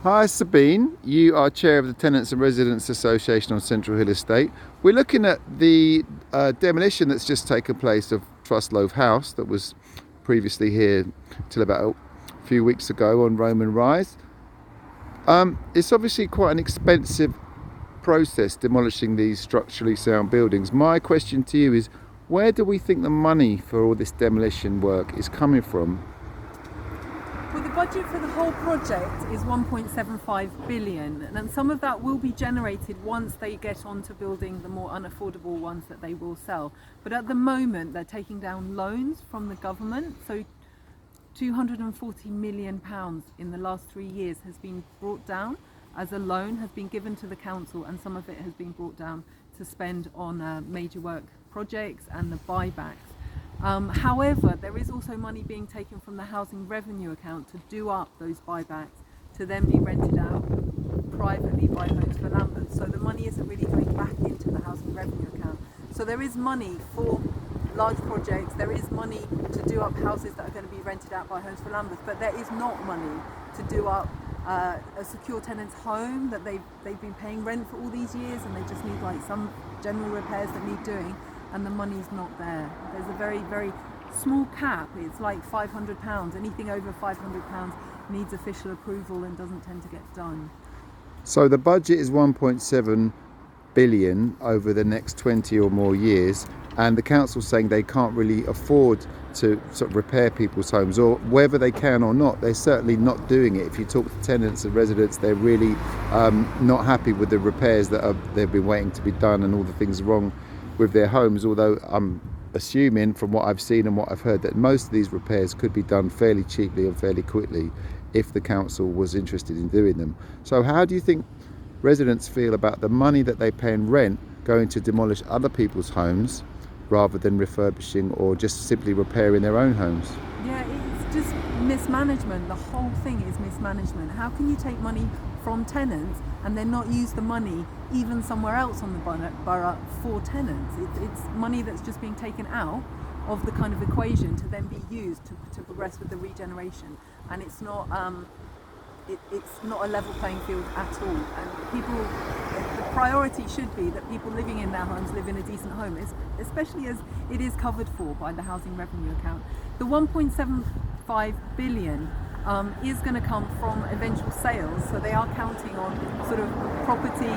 Hi Sabine, you are chair of the Tenants and Residents Association on Central Hill Estate. We're looking at the demolition that's just taken place of Trustloaf House that was previously here till about a few weeks ago on Roman Rise. It's obviously quite an expensive process demolishing these structurally sound buildings. My question to you is, where do we think the money for all this demolition work is coming from? Well, the budget for the whole project is 1.75 billion, and some of that will be generated once they get on to building the more unaffordable ones that they will sell. But at the moment, they're taking down loans from the government. So £240 million in the last 3 years has been brought down as a loan, has been given to the council, and some of it has been brought down to spend on major work projects and the buybacks. However, there is also money being taken from the housing revenue account to do up those buybacks, to then be rented out privately by Homes for Ĺambeth. So the money isn't really going back into the housing revenue account. So there is money for large projects, there is money to do up houses that are going to be rented out by Homes for Ĺambeth, but there is not money to do up a secure tenant's home that they've been paying rent for all these years, and they just need like some general repairs that need doing, and the money's not there. There's a very, very small cap. It's like £500. Anything over £500 needs official approval and doesn't tend to get done. So the budget is 1.7 billion over the next 20 or more years, and the council's saying they can't really afford to sort of repair people's homes, or whether they can or not, they're certainly not doing it. If you talk to tenants and residents, they're really not happy with the repairs that they've been waiting to be done and all the things wrong with their homes, although I'm assuming from what I've seen and what I've heard that most of these repairs could be done fairly cheaply and fairly quickly if the council was interested in doing them. So how do you think residents feel about the money that they pay in rent going to demolish other people's homes rather than refurbishing or just simply repairing their own homes? Yeah, it's just mismanagement. The whole thing is mismanagement. How can you take money from tenants and then not use the money even somewhere else on the borough for tenants? It's money that's just being taken out of the kind of equation to then be used to progress with the regeneration, and it's not a level playing field at all. And the priority should be that people living in their homes live in a decent home, especially as it is covered for by the housing revenue account. The 1.75 billion is going to come from eventual sales, so they are counting on sort of property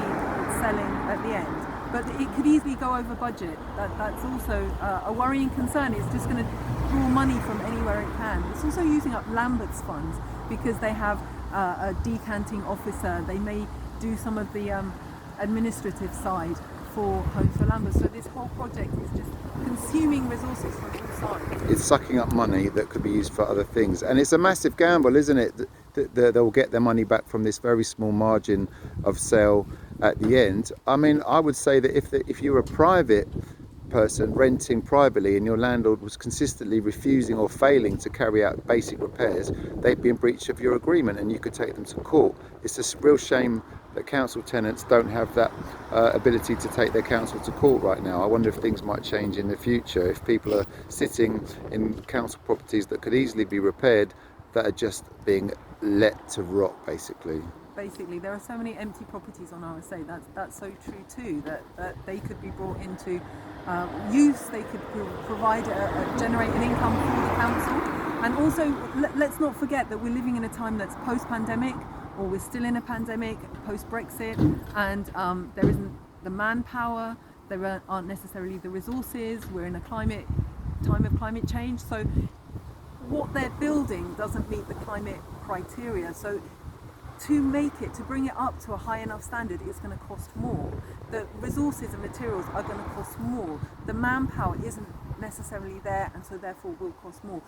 selling at the end. But it could easily go over budget. That's also a worrying concern. It's just going to draw money from anywhere it can. It's also using up Lambeth's funds because they have a decanting officer. They may do some of the administrative side for Homes for Ĺambeth. So this whole project is just consuming resources from all sides. It's sucking up money that could be used for other things, and it's a massive gamble, isn't it? They'll get their money back from this very small margin of sale at the end. I mean, I would say that if you're a private person renting privately and your landlord was consistently refusing or failing to carry out basic repairs, they'd be in breach of your agreement and you could take them to court. It's a real shame that council tenants don't have that ability to take their council to court right now. I wonder if things might change in the future, if people are sitting in council properties that could easily be repaired that are just being let to rot, basically. There are so many empty properties on our estate. That's so true too, that they could be brought into use. They could provide generate an income for the council. And also, let's not forget that we're living in a time that's post-pandemic, or we're still in a pandemic, post-Brexit, and there isn't the manpower, there aren't necessarily the resources. We're in a time of climate change, so what they're building doesn't meet the climate criteria. So to bring it up to a high enough standard, it's going to cost more. The resources and materials are going to cost more. The manpower isn't necessarily there, and so therefore will cost more.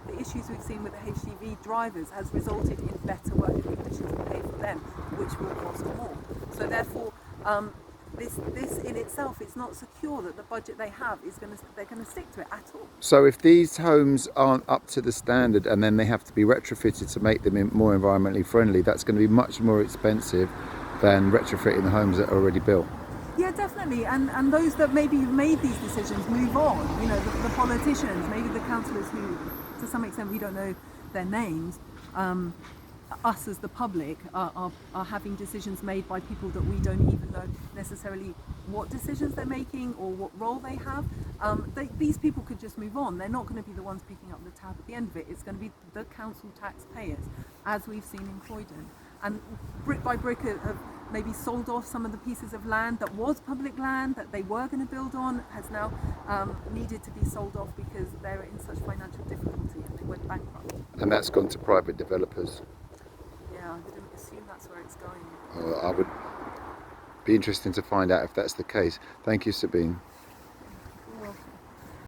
The issues we've seen with the HGV drivers has resulted in better working conditions to pay for them, which will cost more. So therefore, this in itself, it's not secure that the budget they have they're going to stick to it at all. So if these homes aren't up to the standard and then they have to be retrofitted to make them more environmentally friendly, that's going to be much more expensive than retrofitting the homes that are already built. Yeah, definitely. And those that maybe have made these decisions move on. You know, the politicians, maybe the councillors who, to some extent, we don't know their names, us as the public are having decisions made by people that we don't even know necessarily what decisions they're making or what role they have. These people could just move on. They're not going to be the ones picking up the tab at the end of it. It's going to be the council taxpayers, as we've seen in Croydon. And brick by brick have maybe sold off some of the pieces of land that was public land that they were going to build on, has now needed to be sold off because they're in such financial difficulty and they went bankrupt. And that's gone to private developers. Yeah, I would assume that's where it's going. I would be interested to find out if that's the case. Thank you, Sabine.